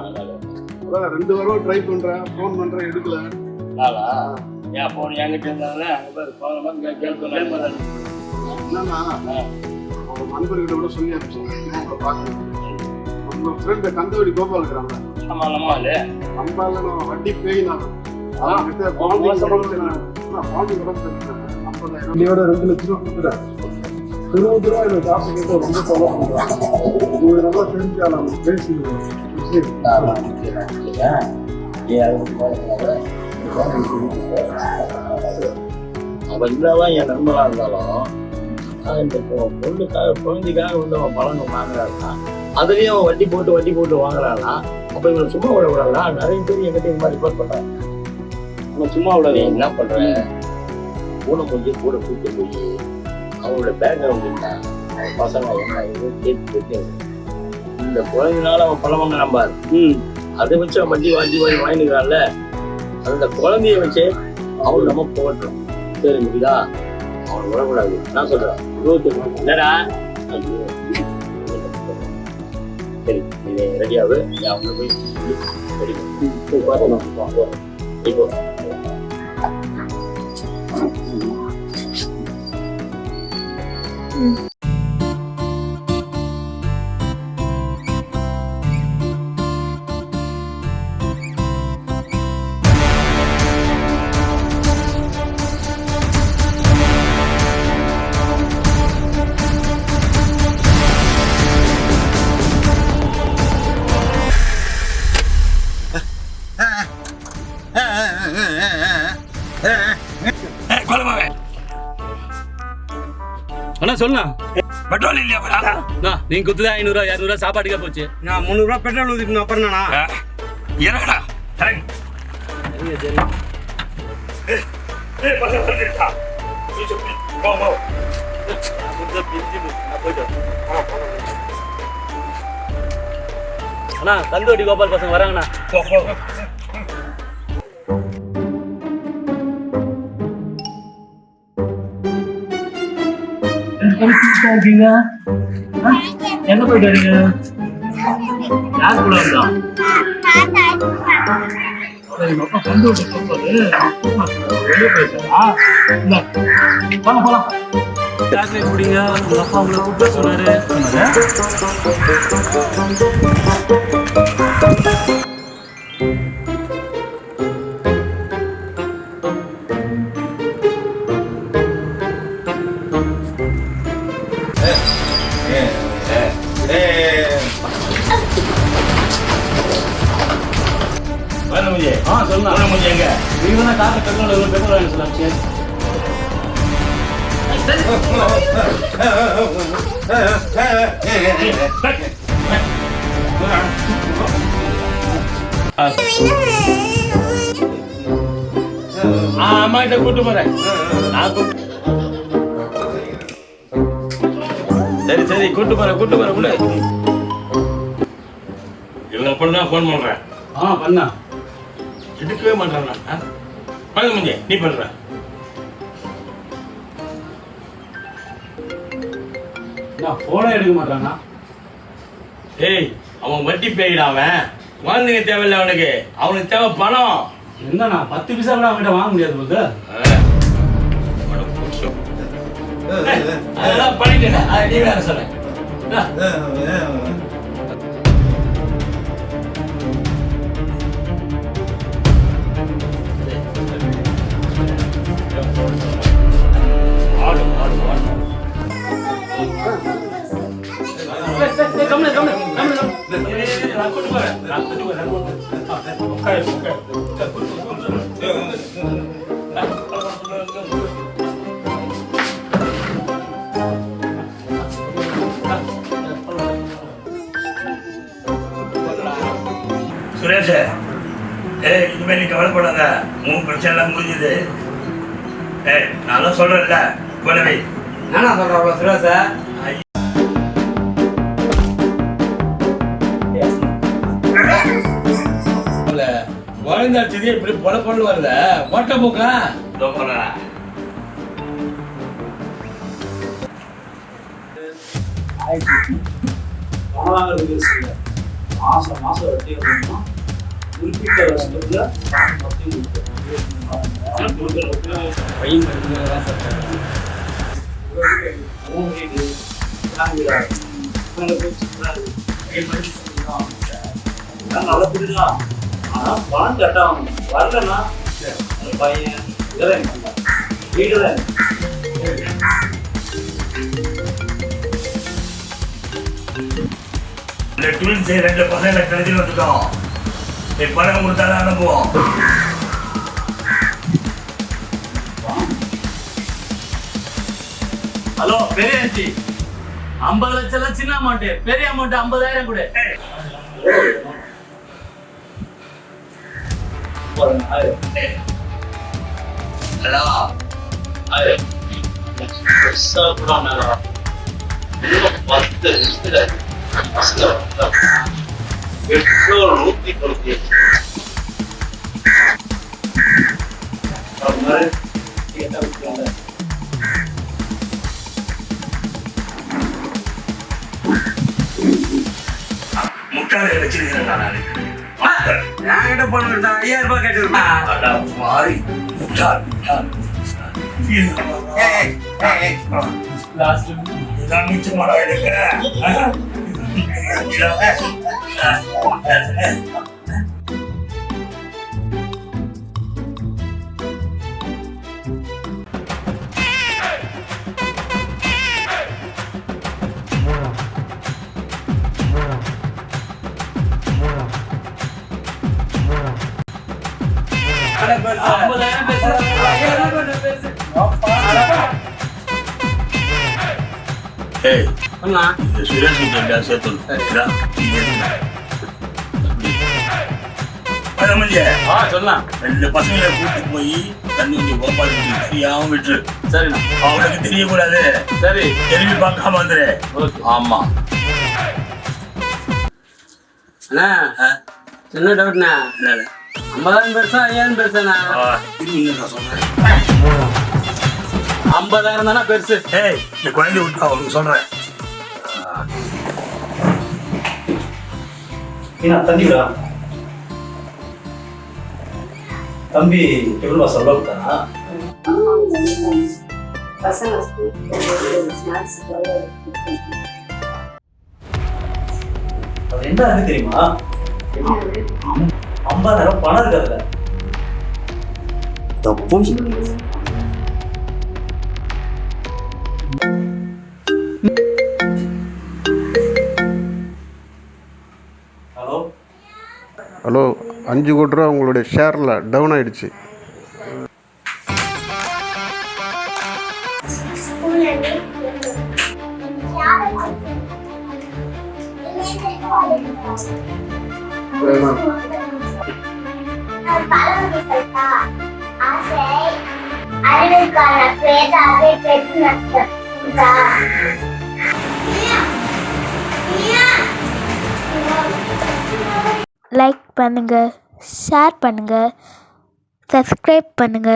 2 வாரம் ட்ரை பண்றேன், ஃபோன் பண்றேன், எடுக்கல. என் ஃபோன் என்கிட்ட இருந்தாலே அங்கே போய் ஃபோன் கேட்கணும். என்னன்னா அவங்க நண்பர்கிட்ட கூட சொல்லி அனுப்பிச்சேன், உங்களை பார்க்கணும். உங்க ஃப்ரெண்டு கந்தவடி கோபால் இருக்கிறாங்க. நம்பால நான் வட்டி பேய் நான் அவங்ககிட்ட பாண்டி கொடுத்துருக்கேன். 2 லட்சம் ரூபா கொடுக்குறேன். 20 ரூபா இந்த காசு கேட்டு ரொம்ப தொலை பண்ணுறாங்க. இது நல்லா தெரிஞ்சா நம்ம பேசிடுவோம். அவன் இல்லவா என் நண்பராக இருந்தாலும் இந்த பொண்ணுக்காக குழந்தைக்காக வந்து அவன் பழங்க வாங்குறாருன்னா அதுலேயும் அவன் வட்டி போட்டு வாங்குறானா? அப்போ இவனை சும்மா விடக்கூடாதா? நிறைய பேர் என்கிட்ட இந்த மாதிரி ரிப்போர்ட் பண்ணுறாங்க. அவன் சும்மா விடாது. என்ன பண்ணுறேன், கூட கொஞ்சம் கூட கூட்டு போய் அவங்களோட பேக்ரவுண்ட் என்ன, அவன் பசங்க என்ன இது கேட்டு இந்த குழந்தைனால அவன் பழம் வாங்க நம்பாரு. அதை வச்சு அவன் வண்டி வாங்கிக்கிறான்ல, அந்த குழந்தைய வச்சு அவன் நம்ம போட்டோம். சரி முடியுதா? அவன் விடக்கூடாது. நான் சொல்றேன் இல்லடா. சரி நீ ரெடியாகு, அவங்க போய் ரெடி பார்த்து இப்போ அண்ணா சொல்லுண்ணா. பெட்ரோல் இல்லையா? நீங்க குத்துதா 500 200 சாப்பாட்டுக்கே போச்சு. நான் 300 பெட்ரோல் ஊற்றிட்டு அப்புறம்ண்ணா இறங்கடா. சரி அண்ணா கந்தோடி கோபால் பசங்க வராங்கண்ணா. இருக்கீங்க எங்க போயிட்டு வரீங்க? யார் கூட வந்தா? வெளியே போயிட்டா? போலாம் சாக்லேட் குடிங்க. உங்க அப்பா உங்களை கூப்பிட்டு சொன்னாரு. சொல்லலாம் எங்க நீங்க தான் காசு பெட்ரோல் பெட்ரோல் வாங்கி சொல்லாச்சு. அம்மா கிட்ட கூட்டு போறேன். சரி கூட்டு போறேன் உள்ள. இவங்க அப்புறம் தான் போன் பண்றேன். பண்ணா எடுக்கவே மாட்டான். நீ பண்ற போனே எடுக்க மாட்டானா? ஏய் அவன் வட்டி பேயிடா. அவன் குழந்தைங்க தேவையில்லை அவனுக்கு. அவனுக்கு தேவை பணம். என்னண்ணா 10 பைசா கூட அவன்கிட்ட வாங்க முடியாது போது. அதெல்லாம் பண்ணிட்டேன். அதை நீ வேற சொல்ல. சுரேஷ், இனிமேல் நீ கவலைப்படாத. உன் பிரச்சனை எல்லாம் முடிஞ்சது. நான் சொல்றேன்ல போலவே. நானா சொல்றேன் சுரேஷ. வாழ்ந்தாச்சு இப்படி பொல பொண்ணு வருத ஓட்ட போக்கா மாசம் மாசம் வட்டி வரணும்னா குறிப்பிட்ட வருஷத்துல வட்டி பையன் தான் சார் நல்லா புரியுதான். ஆனா பணம் கட்டாகணும். வரலன்னா பையன் இதெல்லாம் வீடு தான். இந்த ட்வின்ஸ் 2 பசங்களை கழிச்சு வந்துட்டோம். பணம் கொடுத்தாலும் அனுப்புவோம். ஹலோ பெரிய ஆண்டி, 50 லட்சம் சின்ன அமௌண்ட், பெரிய அமௌண்ட் 50,000 கூட. Hello petrol 198. முட்டாளை வச்சிருக்கிறேன் நான். என்கிட்ட போன 5000 ரூபாய் கேட்டுருக்கேன். மாறி முட்டாள் முட்டாள். இதான் மிச்சமான எனக்கு. ஏய், இந்த சுரேஷ் கிட்ட சேர்த்து சொல்லலாம். 2 பசங்களை கூட்டு போய் தண்ணி கொஞ்சம் கோபால் ஃப்ரீயாகவும் விட்டுரு. சரிண்ணா. அவனுக்கு தெரியக்கூடாது. சரி, திரும்பி பார்க்காம வந்துரு. ஆமா. அண்ணா சின்ன டவுட்ண்ணா, என்னது? 50,000 பெருசா 5000 பெருசாண்ணா? திரும்பி நான் சொல்றேன். 50,000 தானே பெருசு. ஏய், இந்த குழந்தை விட்டு அவனுக்கு சொல்றேன். தம்பிடா, தம்பி எவ்வளோ சொல்ல கொடுத்தானா? அது என்ன இருக்கு தெரியுமா? 50,000 பணம் இருக்கிறதுல தப்பு. ஹலோ ஹலோ, 5 கோடி ரூபா உங்களுடைய ஷேரில் டவுன் ஆயிடுச்சு. லைக் பண்ணுங்க, ஷேர் பண்ணுங்க, சப்ஸ்கிரைப் பண்ணுங்க.